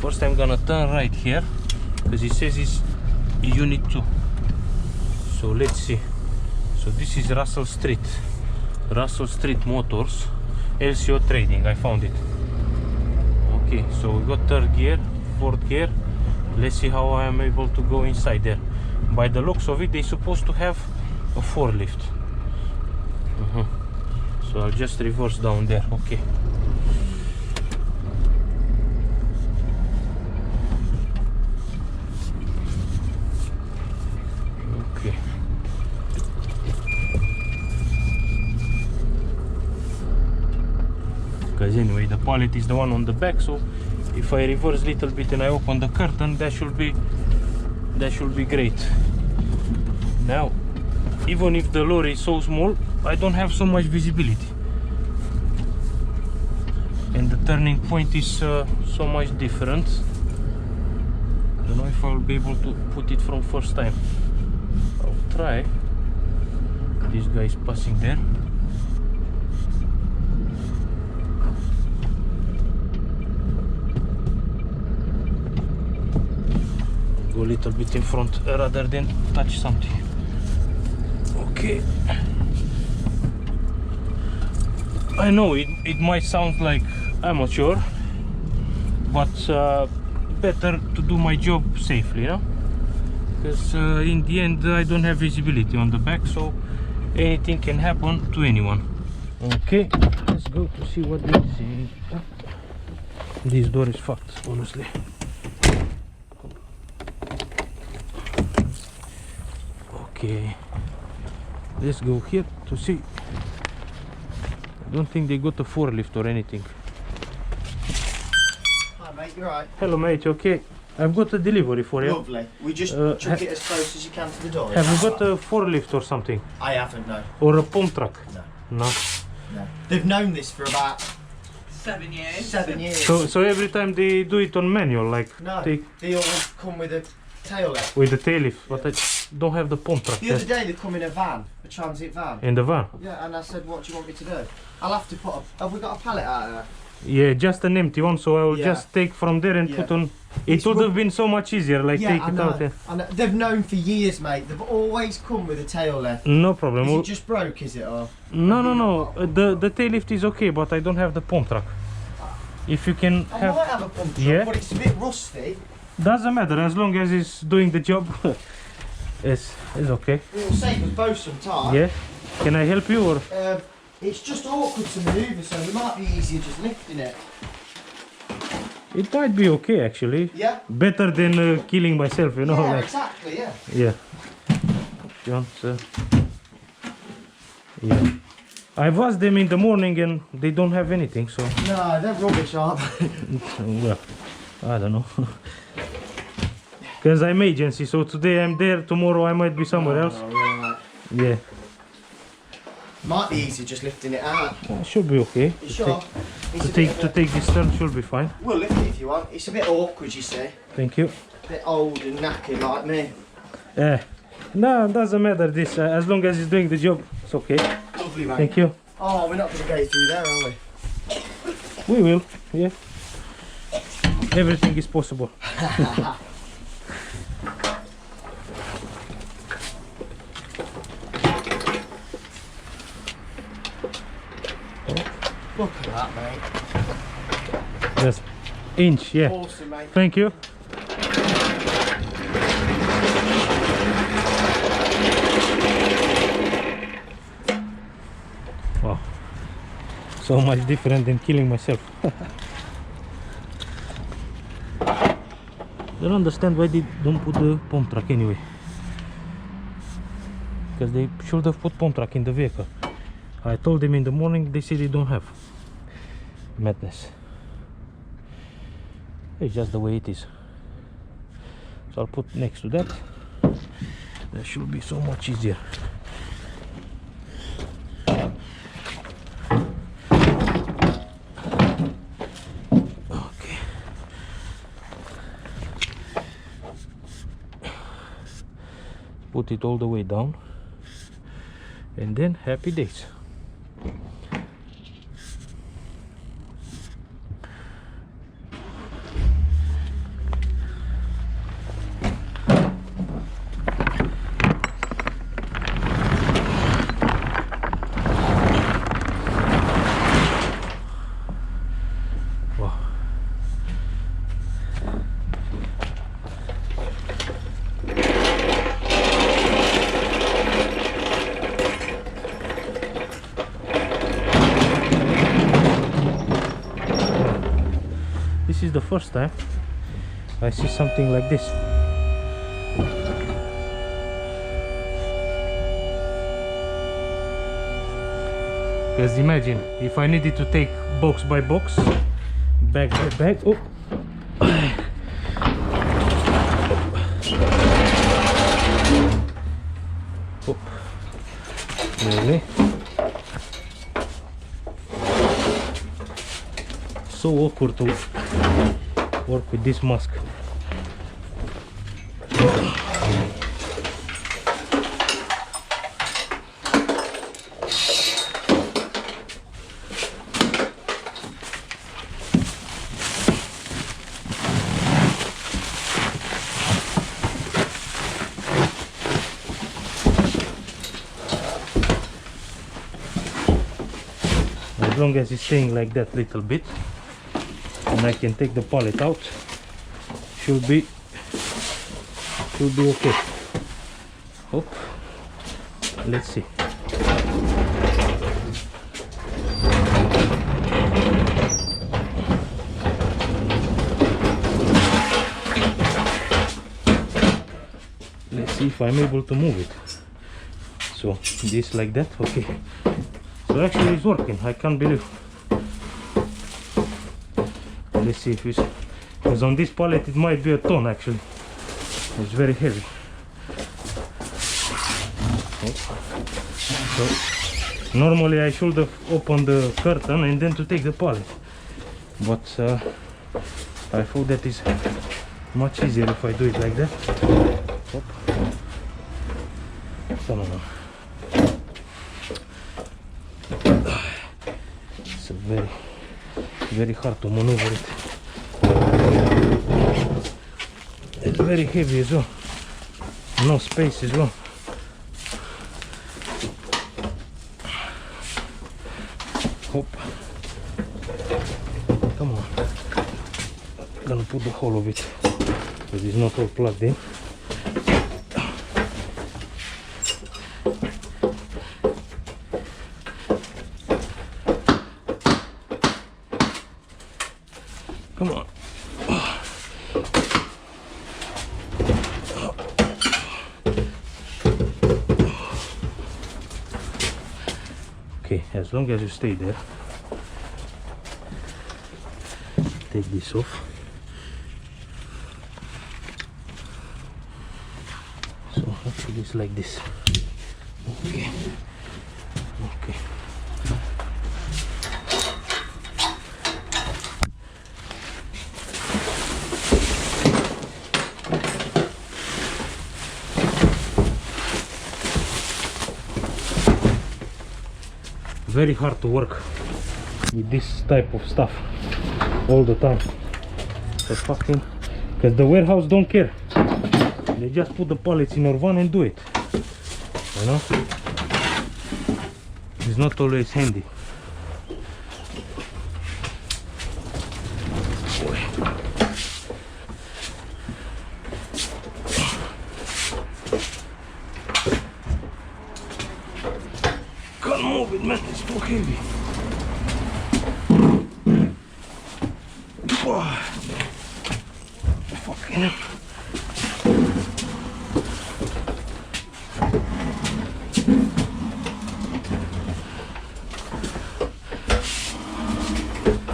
First I'm gonna turn right here because it says it's unit 2. So let's see. So this is Russell Street Motors, LCO Trading. I found it. Okay, so we got third gear, fourth gear. Let's see how I am able to go inside there. By the looks of it, they're supposed to have a forklift. So I'll just reverse down there. Okay. Okay. Because anyway, the pallet is the one on the back, so if I reverse a little bit and I open the curtain, that should be great. Now, even if the lorry is so small, I don't have so much visibility, and the turning point is so much different. I don't know if I'll be able to put it from first time. I'll try. This guy is passing there. Go a little bit in front rather than touch something. Okay. I know it might sound like amateur, but better to do my job safely, you know, because in the end I don't have visibility on the back, so anything can happen to anyone. Okay, let's go to see what this is. This door is fucked, honestly. Okay, let's go here to see. I don't think they got a forklift or anything. Hi mate, you alright? Hello mate, okay. I've got a delivery for you. Lovely. We just chuck it as close as you can to the door. Have you got a forklift or something? I haven't, no. Or a pump truck? No. No. No. They've known this for about 7 years. 7 years. So every time they do it on manual, like no, they they always come with a tail lift. with the tail lift, but I don't have the pump truck. The other day they come in a van, a transit van. In the van? Yeah, and I said, what do you want me to do? I'll have to put a... Have we got a pallet out there? Yeah, just an empty one, so I will Yeah. just take from there and Yeah. put on. It would have been so much easier, like take I it know. out. Yeah. And they've known for years, mate. They've always come with a tail lift. No problem. Is it just broke, is it? Or? No. The tail lift is okay, but I don't have the pump truck. If you can I have, might have a pump truck, Yeah. but it's a bit rusty. doesn't matter as long as it's doing the job. it's okay. It'll save us both some time. Yeah. Can I help you or? It's just awkward to manoeuvre, so it might be easier just lifting it. It might be okay actually. Yeah? Better than killing myself, you know. Yeah, like, exactly, yeah. yeah. John, sir. Yeah. I've asked them in the morning and they don't have anything, so. No, they're rubbish, aren't they? Well, I don't know. Because I'm agency, so today I'm there, tomorrow I might be somewhere else. Oh, right. Yeah. Might be easier just lifting it out. Should be okay. You sure? To take this turn should be fine. We'll lift it if you want. It's a bit awkward, you see. Thank you. A bit old and knackered like me. No, doesn't matter this. As long as it's doing the job, it's okay. Lovely, mate. Thank you. Oh, we're not going to go through there, are we? We will. Yeah. Everything is possible. Look at that, mate. Just inch, yeah. Awesome, mate. Thank you. Wow. So much different than killing myself. Don't understand why they don't put the pump truck anyway. Because they should have put pump truck in the vehicle. I told them in the morning, they said they don't have. Madness. It's just the way it is. So I'll put next to that. That should be so much easier. Okay. Put it all the way down. And then happy days. the first time I see something like this. Because imagine if I needed to take box by box, bag by bag. Oh. Oh. Really? So awkward to work with this mask. As long as it's staying like that little bit, and I can take the pallet out, should be okay. Hop. Let's see. Let's see if I'm able to move it. So this like that, okay. So actually it's working, I can't believe. Let's see if it's, because on this pallet it might be a ton actually. It's very heavy. So normally I should have opened the curtain and then to take the pallet, but I thought that is much easier if I do it like that. Hop. Come on. It's very hard to maneuver it. It's very heavy as well. No space as well. Hop. Come on. I'm gonna put the whole of it because it's not all plugged in. Come on. Okay, as long as you stay there, take this off. So actually it's like this. Okay. Okay. Very hard to work with this type of stuff all the time. So fucking, because the warehouse don't care. They just put the pallets in your van and do it. You know? It's not always handy. Can't move it, man, it's too heavy. Oh, fucking.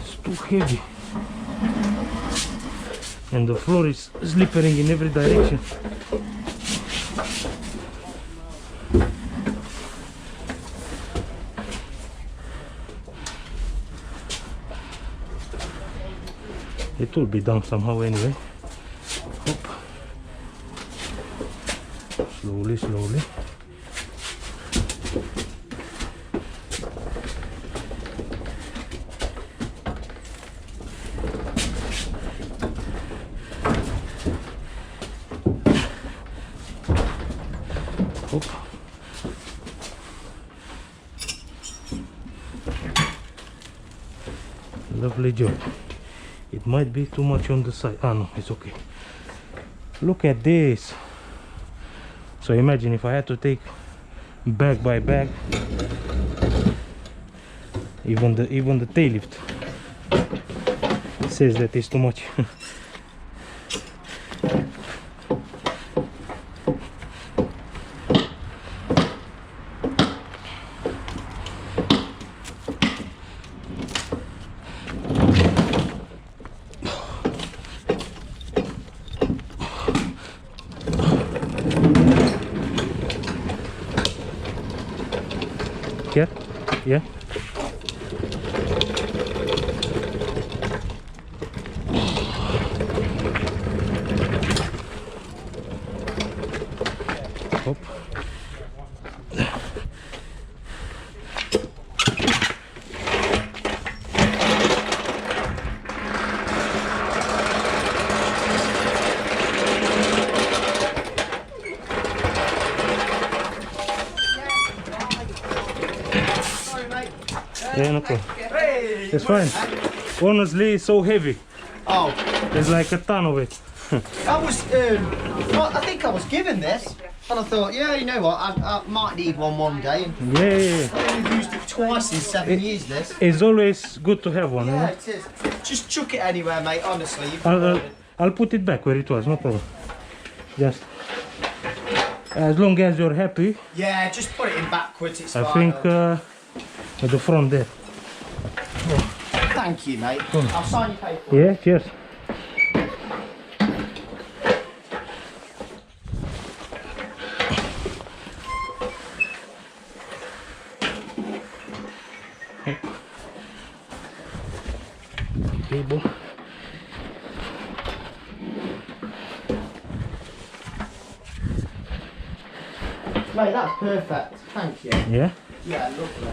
It's too heavy. And the floor is slippery in every direction. It will be done somehow anyway. Hop. Slowly, slowly. Hop. Lovely job. It might be too much on the side. Ah no, it's okay. Look at this. So imagine if I had to take bag by bag, even the tail lift. says that it's too much. Here? Yeah? Hop. Yeah, no problem. Hey, It's fine. Honestly, it's so heavy. Oh, There's like a ton of it. I was, well, I think I was given this, and I thought, yeah, you know what, I might need one day. And Yeah. I've only used it twice in 7 years, this. It's always good to have one. Yeah, You it is. Just chuck it anywhere, mate, honestly. know? I'll put it back where it was, no problem. Just as long as you're happy, Yeah, just put it in backwards, it's I fine. think at the front there. Thank you, mate. I'll sign your paper. Yeah, cheers. Table. Mate, that's perfect. Thank you. Yeah. Yeah, lovely.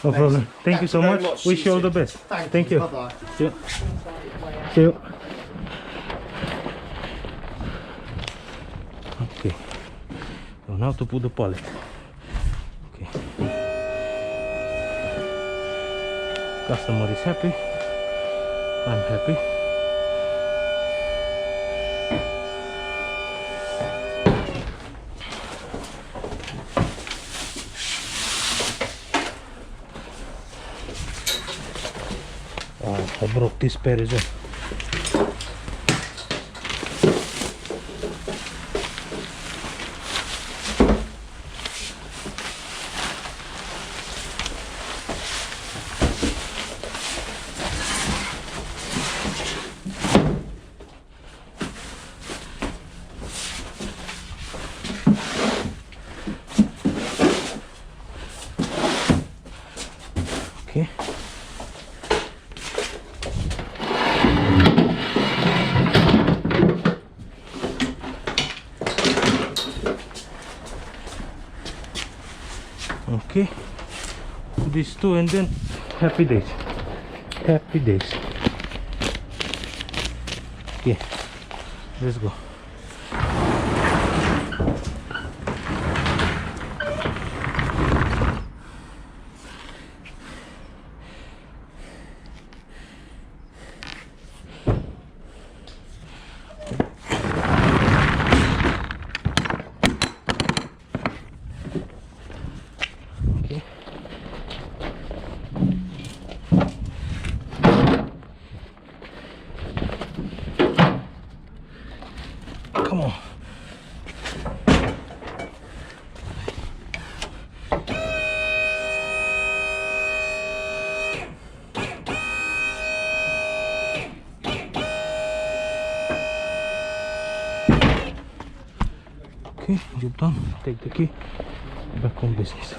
No problem. Thank you Thank so you very much. much. Wish you all the See you best. soon. Thank you. Bye-bye. See you. See you. Okay. So now to put the pallet. Okay. Customer is happy. I'm happy. I broke this pair as well. Okay. Okay, these two and then happy days. Happy days. Okay, let's go. Okay. Come on. Okay, job done. Take the key. Back on business.